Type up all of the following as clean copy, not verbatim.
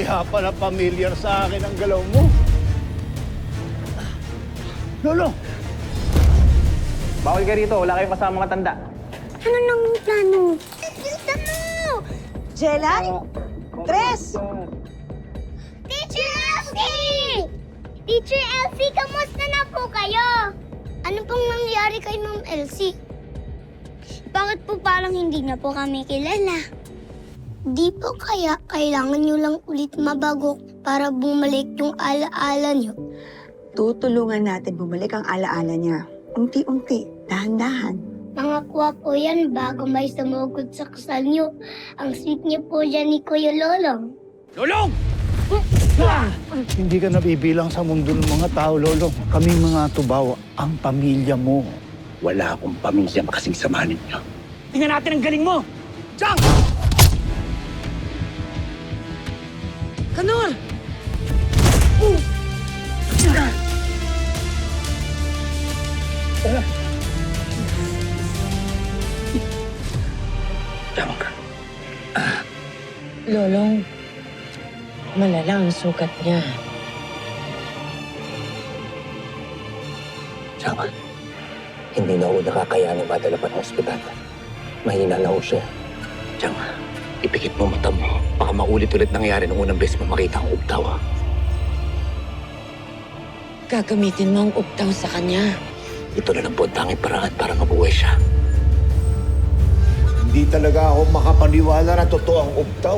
Kaya pala familiar sa akin ang galaw mo. Lolo! Bawal ka rito, wala kayong kasama matanda. Ano nang plano? Tita mo! Jelay? Tres! Teacher Elsie! Teacher Elsie, kamusta na po kayo? Ano pong nangyari kay Ma'am Elsie? Bakit po parang hindi na po kami kilala? Di po kaya kailangan nyo lang ulit mabago para bumalik yung alaala nyo? Tutulungan natin bumalik ang alaala niya. Unti-unti, dahan-dahan. Nakakuha po yan bago may sumugod sa kasal nyo. Ang sweet niyo po dyan ni Kuya Lolong. Lolong! Hindi ka nabibilang sa mundo ng mga tao, Lolong. Kaming mga tubaw, ang pamilya mo. Wala akong pamilya makasing samahan ninyo. Tingnan natin ang galing mo! Jang! Kanor! Tama ka. Lolong, malala ang sugat niya. Tama. Hindi na ako nakakayanin madala pa ng ospital. Mahina na ako siya. Tama. Ipikit mo mata mo. Baka maulit-ulit nangyari nung unang beses mo makita ang ubtaw. Gagamitin mo ang uptaw sa kanya. Ito na lang po ang tanging paraan para mabuhay siya. Hindi talaga ako makapaniwala na totoo ang ubtaw.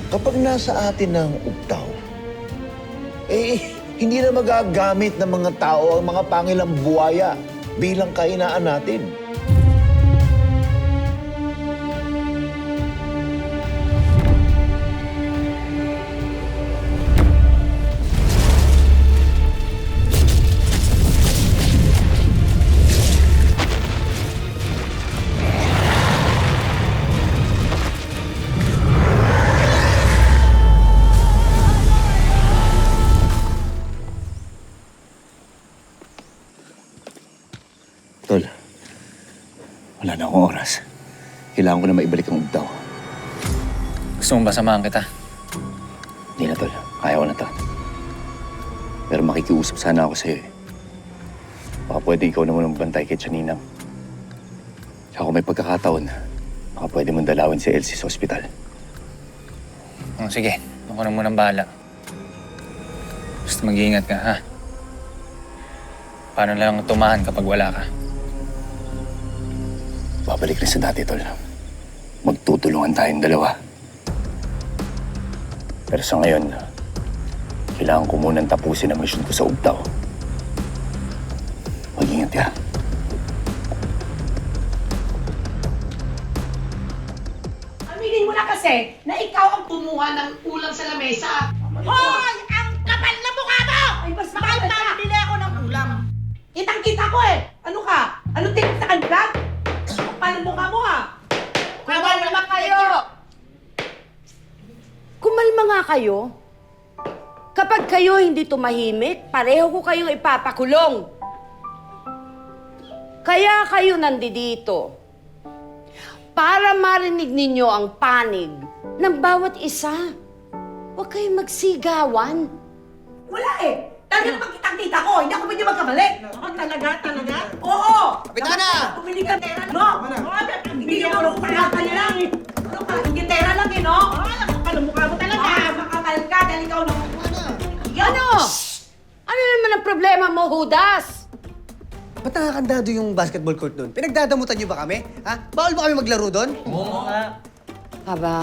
Kapag nasa atin ang ubtaw, hindi na magagamit ng mga tao ang mga pangilang buhaya bilang kainaan natin. Tol, wala na akong oras. Kailangan ko na maibalik ang ubtaw. Gusto mo ba samahan kita? Hindi na, Tol. Kaya ko na to. Pero makikiusap sana ako sa'yo eh. Baka pwede ikaw naman ang bantay kay Chaninang. Tsaka kung may pagkakataon, baka pwede mong dalawin si Elsie sa ospital. Sige, ako na munang bahala. Basta mag-iingat ka, ha? Paano na lang tumahan kapag wala ka? Babalik rin sa dati, Tol. Magtutulungan tayong dalawa. Pero sa ngayon, kailangan ko munang tapusin ang mission ko sa ubtaw. Mag-ingat ka. Aminin mo na kasi na ikaw ang kumuha ng ulam sa lamesa. Hoy! Ang kapal na mukha mo! Ay, mas mahal na bili ako ng ulam. Kitang-kita ko eh! Ano ka? Anong tingin sa kanila? Kapal ang mukha mo ha? Kumalma kayo! Kumalma nga kayo. Kapag kayo hindi tumahimik, pareho ko kayong ipapakulong. Kaya kayo nandito para marinig ninyo ang panig ng bawat isa. Huwag kayong magsigawan. Wala eh! Talagang pag kitang-kita ko, hindi ako pwede magkamali. Talaga? Talaga? Oo! Kapitana! Pumili ka pera, no? Hindi ka marunong pagkakal lang. Ano ka? Hindi pera lang eh, no? Nakakal ang mukha mo talaga. Makakal ka dahil ikaw na. Ano? Ano naman ang problema mo, Judas? Ba't nakakandado yung basketball court doon? Pinagdadamutan niyo ba kami? Ha? Bawal ba kami maglaro doon? Aba,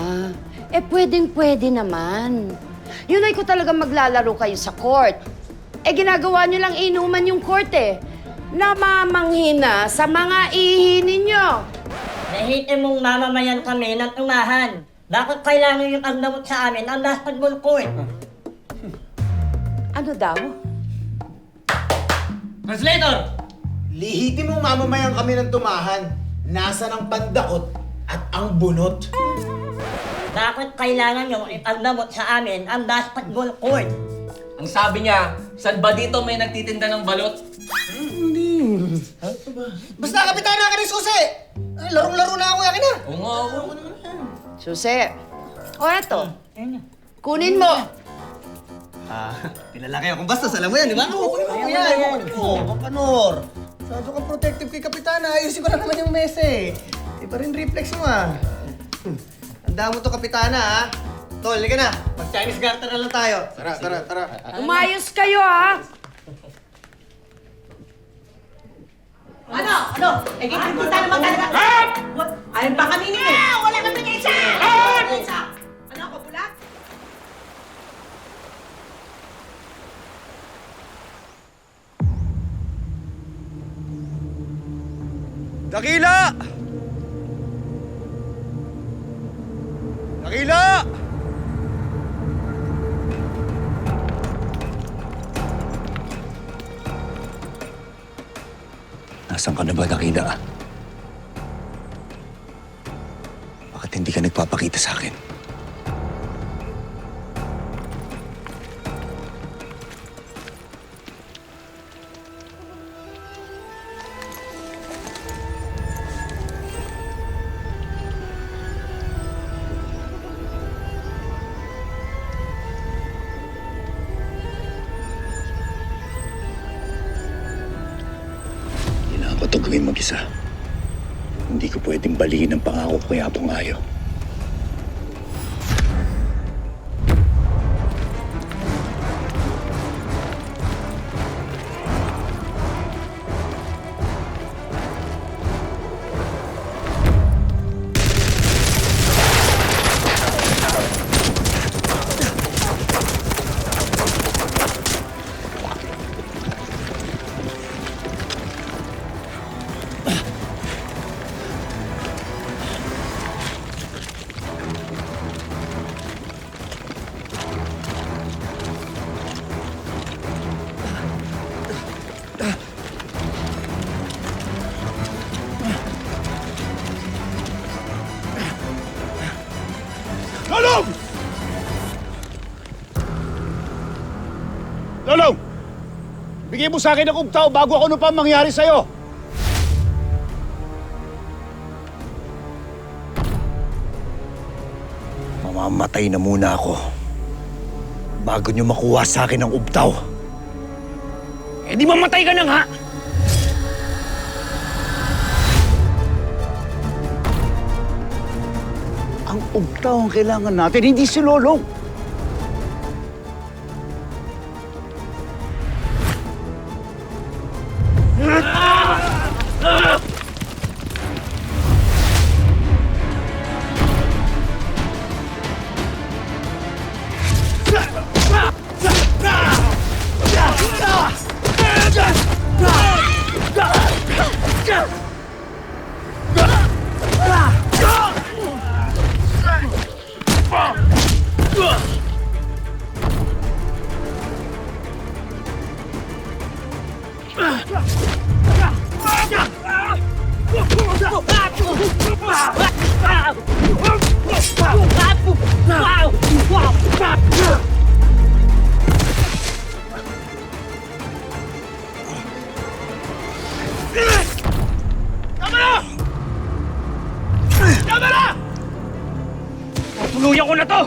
pwedeng-pwede naman. Yun ay ko talaga maglalaro kayo sa court. Ginagawa nyo lang inuman yung court eh. Namamanghina sa mga ihi ninyo. Nahitin mong mamamayan kami ng umahan. Bakit kailangan yung agdamot sa amin ang basketball court? Ano daw? Translator! Lihitin mong mamamayan kami ng tumahan. Nasa ng pandakot at ang bunot. Bakit kailangan yung ipagdamot sa amin ang basketball court? Ang sabi niya, saan ba dito may nagtitinda ng balot? Basta kapitana ka rin, susi! Larong-laro na ako, yakin na! Oo nga, oo. Susi. O eto. Kunin mo! Pinalaki akong bastos, alam mo yan, di ba? Oo, yan. Oo, Kapanor. Masyado kang protective kay Kapitana. Ayusin ko na naman yung mesa eh. Iba rin reflex mo ah. Tanda mo to, Kapitana ha. Tol, halika na. Mag-Chinese garter na lang tayo. Tara. Umayos kayo, ha? Ano? Eh, kita naman talaga. Ayun pa kami nila. Wala kami na isa! Ano ako, bulat? Dakila! Dakila! Nasaan ka na ba, Dakila? Bakit hindi ka nagpapakita sa akin? Kailangan ko ito gawin mag-isa. Hindi ko pwedeng baliin ang pangako ko kay Apong Ayo. Lolong! Lolong! Bigay mo sa akin ang ugtaw bago ako ano pa mangyari sa'yo. Mamamatay na muna ako bago niyo makuha sa akin ang ubtaw. Eh di mamatay ka na nga! Ang ugtaw ang kailangan natin, hindi si Lolong. Tuluyan ko na to!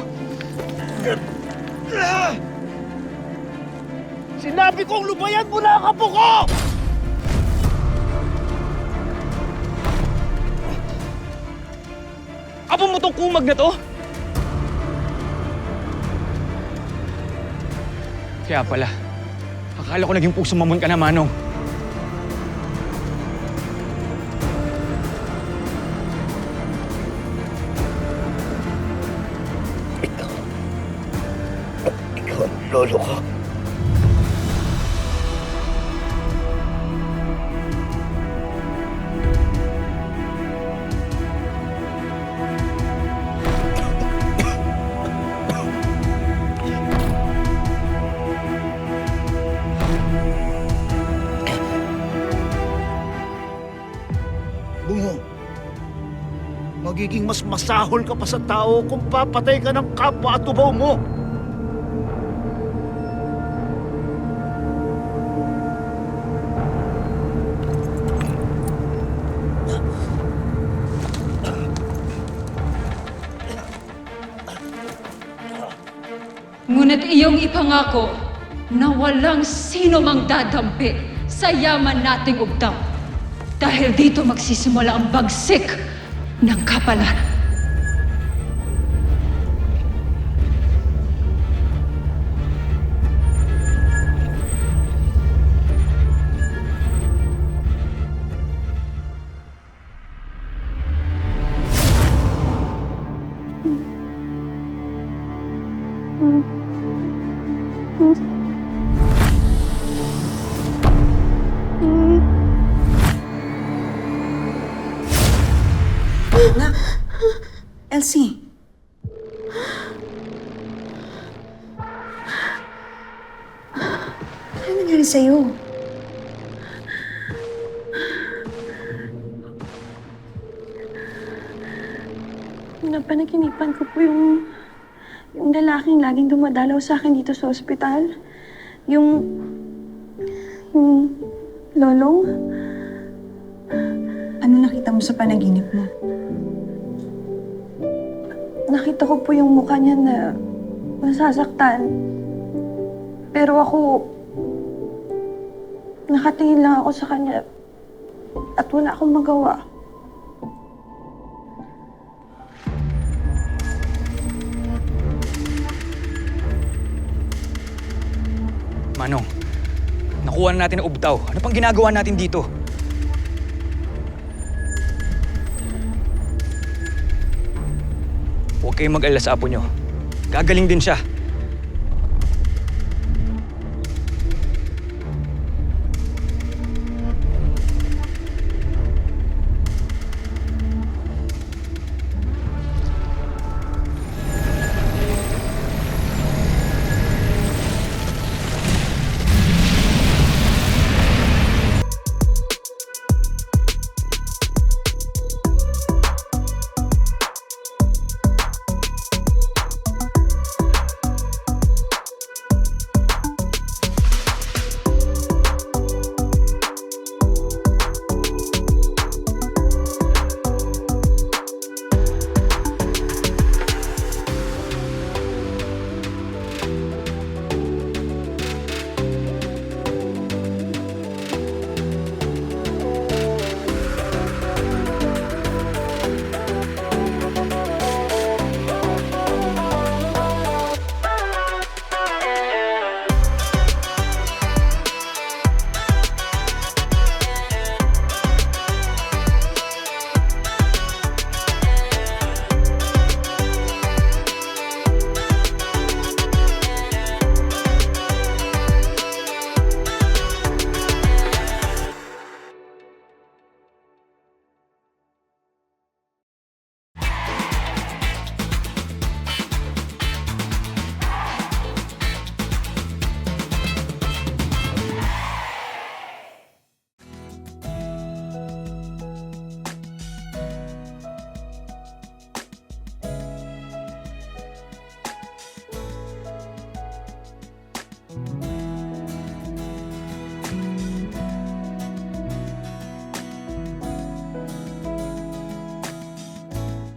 Sinabi kong lubayan mo na ang apo ko! Apo mo tong kumag na to? Kaya pala, akala ko naging puso mamon ka na, Manong. Ikaw ang lolo ko. Bungo, magiging mas masahol ka pa sa tao kung papatay ka ng kapwa at tubaw mo. Ngunit iyong ipangako na walang sino mang dadampi sa yaman nating ugtang. Dahil dito magsisimula ang bagsik ng kapalaran. Anak, Elsie. Ano nangyari sa'yo? Napanaginipan ko po yung lalaking laging dumadalaw sa akin dito sa ospital. Yung lolong. Ano nakita mo sa panaginip mo? Nakita ko po yung mukha niya na nasasaktan. Pero ako, nakatingin lang ako sa kanya at wala akong magawa. Manong, nakuha na natin ang ubtaw. Ano pang ginagawa natin dito? Huwag kayong mag-alala sa apo nyo. Gagaling din siya.